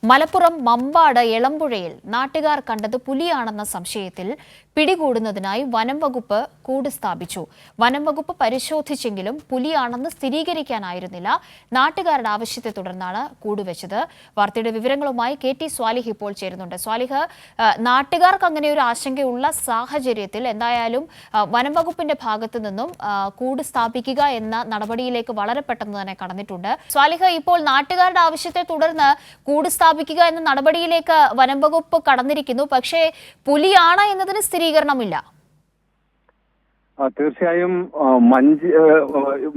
മലപ്പുറം മമ്പാട് എളമ്പുഴയിൽ നാട്ടുകാർ കണ്ടത് പുലിയാണെന്ന സംശയത്തിൽ പിടികൂടുന്നതിനായി വനം വകുപ്പ് കൂട് സ്ഥാപിച്ചു. വനം വകുപ്പ് പരിശോധിച്ചെങ്കിലും പുലിയാണെന്ന് സ്ഥിരീകരിക്കാനായിരുന്നില്ല. നാട്ടുകാരുടെ ആവശ്യത്തെ തുടർന്നാണ് കൂടുവെച്ചത്. വാർത്തയുടെ വിവരങ്ങളുമായി KT സ്വാലിഹ് ഇപ്പോൾ ചേരുന്നുണ്ട്. സ്വാലിഹ്, നാട്ടുകാർക്ക് അങ്ങനെ ഒരു ആശങ്കയുള്ള സാഹചര്യത്തിൽ എന്തായാലും വനം വകുപ്പിന്റെ ഭാഗത്തു നിന്നും കൂട് സ്ഥാപിക്കുക എന്ന നടപടിയിലേക്ക് വളരെ പെട്ടെന്ന് തന്നെ കടന്നിട്ടുണ്ട്. സ്വാലിഹ്, ഇപ്പോൾ നാട്ടുകാരുടെ ആവശ്യത്തെ തുടർന്ന് കൂട് സ്ഥാപിക്കുക എന്ന നടപടിയിലേക്ക് വനം വകുപ്പ് കടന്നിരിക്കുന്നു. പക്ഷേ പുലിയാണ് എന്നതിന് സ്ഥിരീകരണമില്ല. തീർച്ചയായും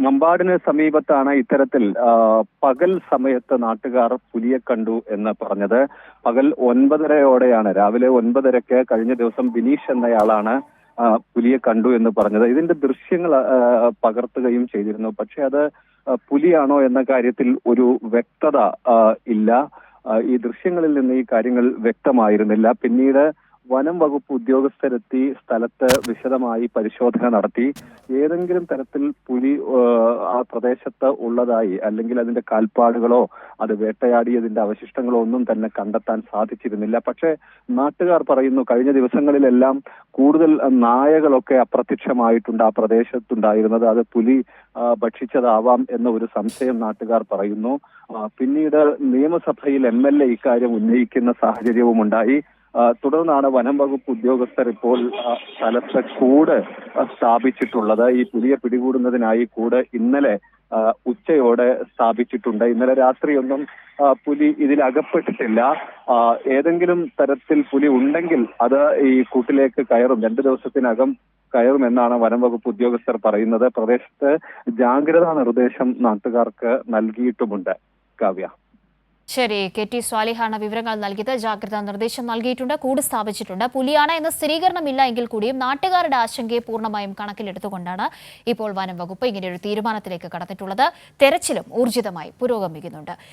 മമ്പാടിന് സമീപത്താണ് ഇത്തരത്തിൽ പകൽ സമയത്ത് നാട്ടുകാർ പുലിയെ കണ്ടു എന്ന് പറഞ്ഞത്. പകൽ 9:30 രാവിലെ 9:30 കഴിഞ്ഞ ദിവസം ബിനീഷ് എന്നയാളാണ് പുലിയെ കണ്ടു എന്ന് പറഞ്ഞത്. ഇതിന്റെ ദൃശ്യങ്ങൾ പകർത്തുകയും ചെയ്തിരുന്നു. പക്ഷെ അത് പുലിയാണോ എന്ന കാര്യത്തിൽ ഒരു വ്യക്തത ഇല്ല. ഈ ദൃശ്യങ്ങളിൽ നിന്ന് ഈ കാര്യങ്ങൾ വ്യക്തമായിരുന്നില്ല. പിന്നീട് വനം വകുപ്പ് ഉദ്യോഗസ്ഥരെത്തി സ്ഥലത്ത് വിശദമായി പരിശോധന നടത്തി. ഏതെങ്കിലും തരത്തിൽ പുലി ആ പ്രദേശത്ത് ഉള്ളതായി അല്ലെങ്കിൽ അതിന്റെ കാൽപ്പാടുകളോ അത് വേട്ടയാടിയതിന്റെ അവശിഷ്ടങ്ങളോ ഒന്നും തന്നെ കണ്ടെത്താൻ സാധിച്ചിരുന്നില്ല. പക്ഷേ നാട്ടുകാർ പറയുന്നു കഴിഞ്ഞ ദിവസങ്ങളിലെല്ലാം കൂടുതൽ നായകളൊക്കെ അപ്രത്യക്ഷമായിട്ടുണ്ട് ആ പ്രദേശത്തുണ്ടായിരുന്നത്. അത് പുലി ഭക്ഷിച്ചതാവാം എന്ന ഒരു സംശയം നാട്ടുകാർ പറയുന്നു. പിന്നീട് നിയമസഭയിൽ MLA ഇക്കാര്യം ഉന്നയിക്കുന്ന സാഹചര്യവും ഉണ്ടായി. തുടർന്നാണ് വനം വകുപ്പ് ഉദ്യോഗസ്ഥർ ഇപ്പോൾ സ്ഥലത്ത് കൂട് സ്ഥാപിച്ചിട്ടുള്ളത്. ഈ പുലിയെ പിടികൂടുന്നതിനായി കൂട് ഇന്നലെ ഉച്ചയോടെ സ്ഥാപിച്ചിട്ടുണ്ട്. ഇന്നലെ രാത്രിയൊന്നും പുലി ഇതിലകപ്പെട്ടിട്ടില്ല. ഏതെങ്കിലും തരത്തിൽ പുലി ഉണ്ടെങ്കിൽ അത് ഈ കൂട്ടിലേക്ക് കയറും, 2 ദിവസത്തിനകം കയറുമെന്നാണ് വനം വകുപ്പ് ഉദ്യോഗസ്ഥർ പറയുന്നത്. പ്രദേശത്ത് ജാഗ്രതാ നിർദ്ദേശം നാട്ടുകാർക്ക് നൽകിയിട്ടുമുണ്ട്. കാവ്യ. ശരി, KT സ്വാലിഹാണ് വിവരങ്ങൾ നൽകിയത്. ജാഗ്രതാ നിർദ്ദേശം നൽകിയിട്ടുണ്ട്, കൂട് സ്ഥാപിച്ചിട്ടുണ്ട്. പുലിയാണ് എന്ന സ്ഥിരീകരണമില്ല എങ്കിൽ കൂടിയും നാട്ടുകാരുടെ ആശങ്കയെ പൂർണ്ണമായും കണക്കിലെടുത്തുകൊണ്ടാണ് ഇപ്പോൾ വനം വകുപ്പ് ഇങ്ങനെയൊരു തീരുമാനത്തിലേക്ക് കടന്നിട്ടുള്ളത്. തെരച്ചിലും ഊർജിതമായി പുരോഗമിക്കുന്നുണ്ട്.